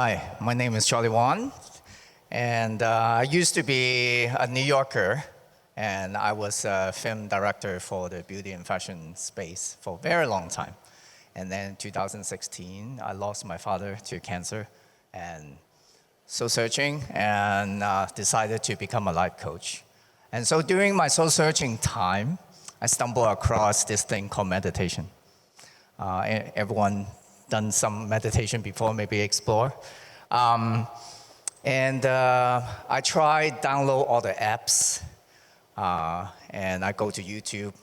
Hi, my name is Charlie Wan, and I used to be a New Yorker, and I was a film director for the beauty and fashion space for a very long time. And then in 2016, I lost my father to cancer, and soul searching, and decided to become a life coach. And so during my soul searching time, I stumbled across this thing called meditation. Everyone done some meditation before, maybe explore. I tried download all the apps, and I go to YouTube,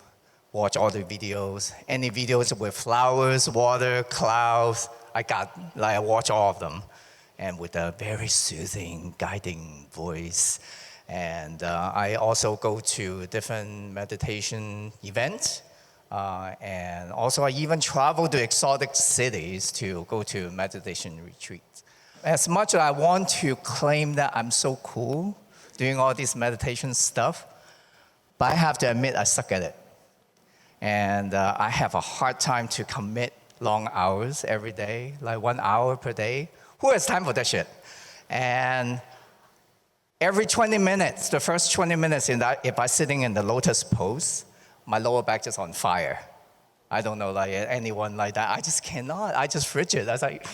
watch all the videos. Any videos with flowers, water, clouds, I watch all of them, and with a very soothing, guiding voice. And I also go to different meditation events. And also I even travel to exotic cities to go to meditation retreats. As much as I want to claim that I'm so cool doing all this meditation stuff, but I have to admit I suck at it. And I have a hard time to commit long hours every day, like 1 hour per day. Who has time for that shit? And every 20 minutes, the first 20 minutes, if I'm sitting in the lotus pose, my lower back is on fire. I don't know like anyone like that. I just cannot. I just frigid. I was like,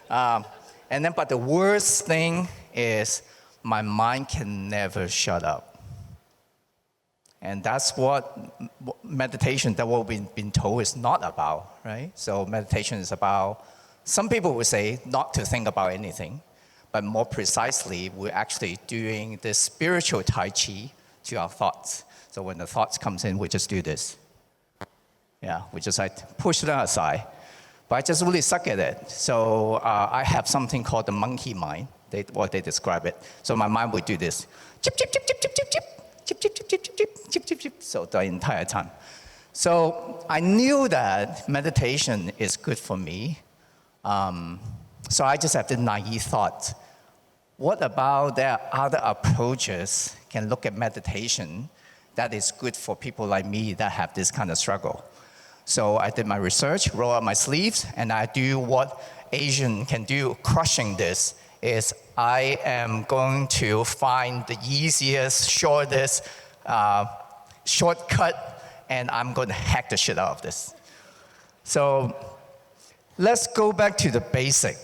but the worst thing is my mind can never shut up. And that's what meditation, that what we've been told is not about, right? So meditation is about, some people would say not to think about anything, but more precisely, we're actually doing this spiritual Tai Chi to our thoughts. So when the thoughts comes in, we just do this. Yeah, we just like push them aside. But I just really suck at it. So I have something called the monkey mind, what they describe it. So my mind would do this. Chip, chip, chip, chip, chip, chip, chip, chip, chip, chip, chip, chip, chip, chip, chip. So the entire time. So I knew that meditation is good for me. So I just have the naive thought. What about there are other approaches can look at meditation that is good for people like me that have this kind of struggle. So I did my research, roll up my sleeves, and I do what Asian can do, crushing this, is I am going to find the easiest, shortest shortcut, and I'm going to hack the shit out of this. So let's go back to the basic.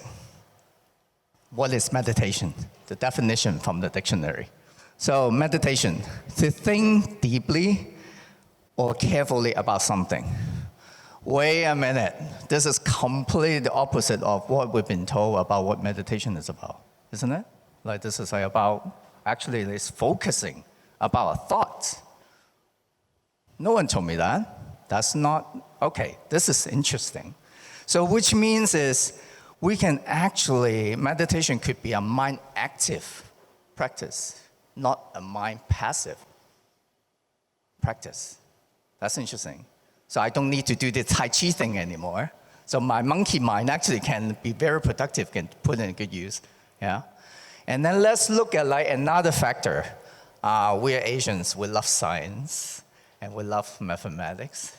What is meditation? The definition from the dictionary. So meditation, to think deeply or carefully about something. Wait a minute, this is completely the opposite of what we've been told about what meditation is about, isn't it? Like this is like about, actually it's focusing about a thought. No one told me that. That's not, okay, this is interesting. So which means is we can actually, meditation could be a mind active practice, not a mind passive practice. That's interesting. So I don't need to do the Tai Chi thing anymore. So my monkey mind actually can be very productive, can put in good use. Yeah. And then let's look at like another factor. We are Asians, we love science, and we love mathematics.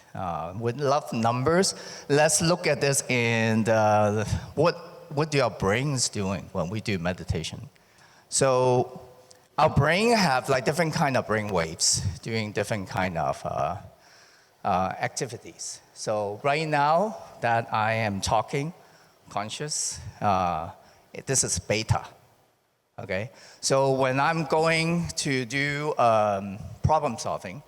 We love numbers. Let's look at this in what do our brains doing when we do meditation? So our brain have like different kind of brain waves doing different kind of activities. So right now that I am talking, conscious, this is beta, okay? So when I'm going to do problem solving,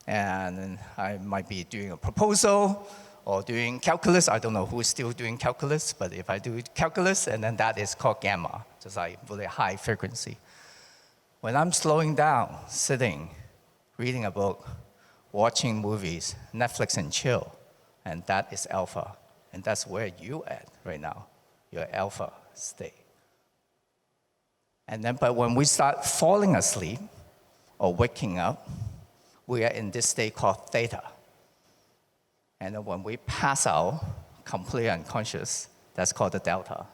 and I might be doing a proposal or doing calculus, I don't know who's still doing calculus, but if I do calculus, and then that is called gamma, just like really high frequency. When I'm slowing down, sitting, reading a book, watching movies, Netflix and chill, and that is alpha. And that's where you at right now, your alpha state. And then, but when we start falling asleep or waking up, we are in this state called theta. And then when we pass out, completely unconscious, that's called the delta.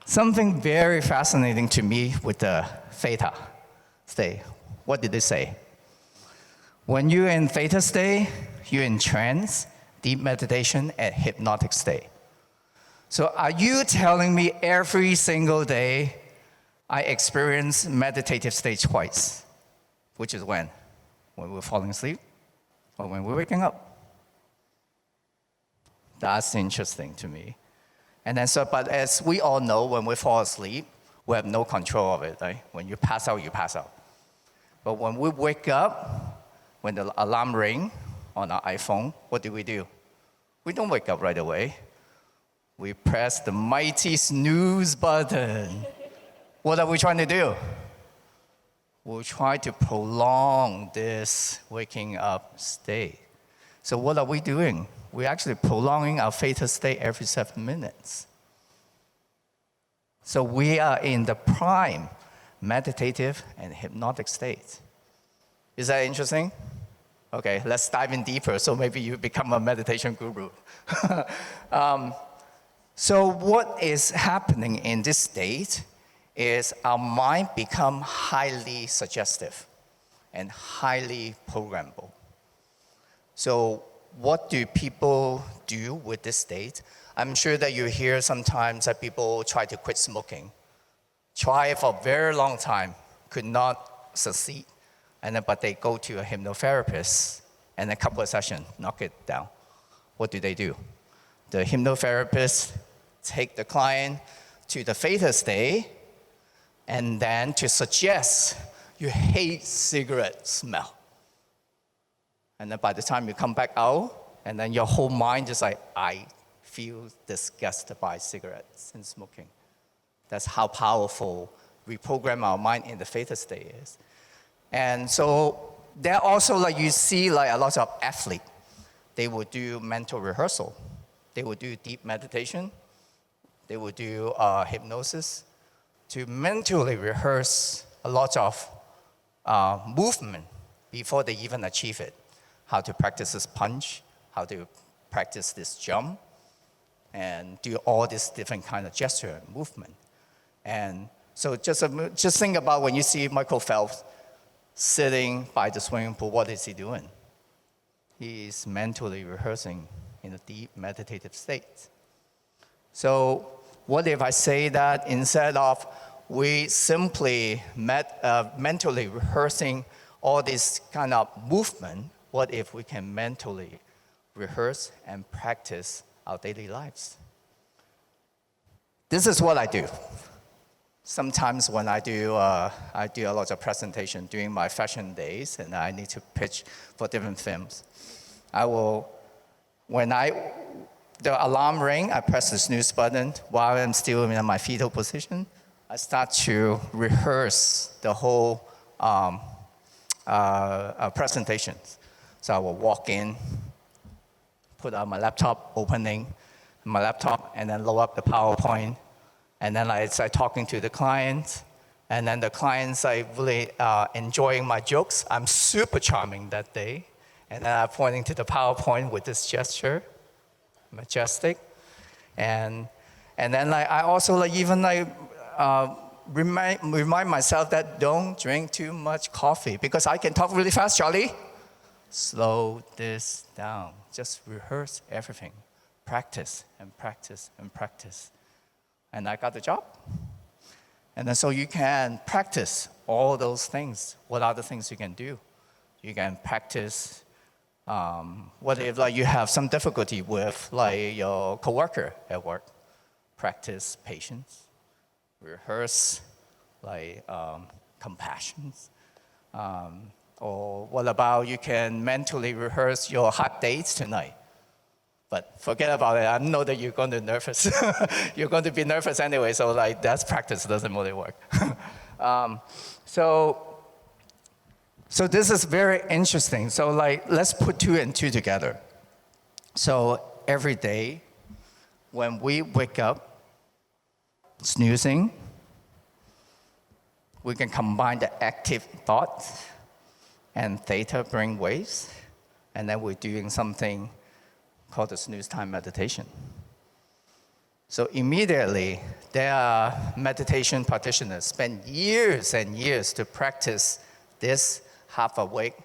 Something very fascinating to me with the theta state. What did they say? When you're in theta state, you're in trance, deep meditation, and hypnotic state. So are you telling me every single day I experience meditative state twice? Which is when? When we're falling asleep or when we're waking up? That's interesting to me. And then but as we all know, when we fall asleep, we have no control of it, right? When you pass out, you pass out. But when we wake up, when the alarm rings on our iPhone, what do? We don't wake up right away. We press the mighty snooze button. What are we trying to do? We'll try to prolong this waking up state. So what are we doing? We're actually prolonging our theta state every 7 minutes. So we are in the prime meditative and hypnotic state. Is that interesting? Okay, let's dive in deeper so maybe you become a meditation guru. So what is happening in this state is our mind become highly suggestive and highly programmable. So what do people do with this state? I'm sure that you hear sometimes that people try to quit smoking. Try it for a very long time, could not succeed. But they go to a hypnotherapist and a couple of sessions, knock it down. What do? The hypnotherapist take the client to the theta state and then to suggest you hate cigarette smell. And then by the time you come back out, and then your whole mind is like, I feel disgusted by cigarettes and smoking. That's how powerful reprogram our mind in the theta state is. And so there also, like you see, like a lot of athletes, they will do mental rehearsal. They will do deep meditation. They will do hypnosis to mentally rehearse a lot of movement before they even achieve it. How to practice this punch, how to practice this jump, and do all this different kind of gesture and movement. And so just think about when you see Michael Phelps sitting by the swimming pool, what is he doing? He's mentally rehearsing in a deep meditative state. So what if I say that instead of we simply mentally rehearsing all this kind of movement, what if we can mentally rehearse and practice our daily lives? This is what I do. Sometimes when I do a lot of presentation during my fashion days and I need to pitch for different films, when the alarm ring, I press the snooze button while I'm still in my fetal position. I start to rehearse the whole presentation. So I will walk in, put out my laptop, opening my laptop, and then load up the PowerPoint. And then I start talking to the clients. And then the clients are really enjoying my jokes. I'm super charming that day. And then I'm pointing to the PowerPoint with this gesture, majestic. And then I also remind myself that don't drink too much coffee because I can talk really fast, Charlie. Slow this down. Just rehearse everything. Practice and practice and practice. And I got the job. And then so you can practice all those things. What are the things you can do? You can practice. What if you have some difficulty with your coworker at work? Practice patience. Rehearse compassion. Or what about you can mentally rehearse your hot dates tonight? But forget about it. I know that you're going to be nervous. You're going to be nervous anyway, so that's practice doesn't really work. So this is very interesting. So let's put two and two together. So every day when we wake up, snoozing, we can combine the active thought and theta brain waves, and then we're doing something called the Snooze-Time meditation. So immediately, there are meditation practitioners spend years and years to practice this half awake,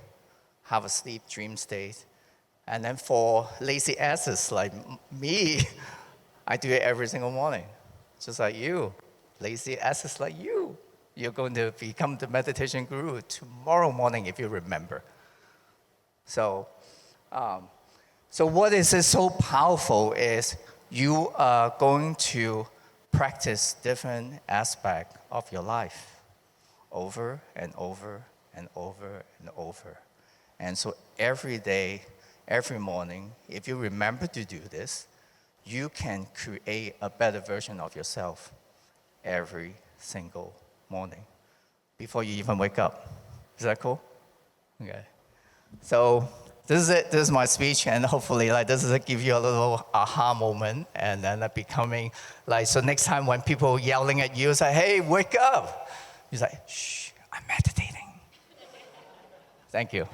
half asleep dream state. And then for lazy asses like me, I do it every single morning, just like you. Lazy asses like you. You're going to become the meditation guru tomorrow morning if you remember. So, so what is it so powerful is you are going to practice different aspects of your life over and over and over and over. And so every day, every morning, if you remember to do this, you can create a better version of yourself every single morning before you even wake up. Is that cool? Okay. So this is it. This is my speech, and hopefully, this is give you a little aha moment, and then becoming so next time when people yelling at you, say, "Hey, wake up!" You say, "Shh, I'm meditating." Thank you.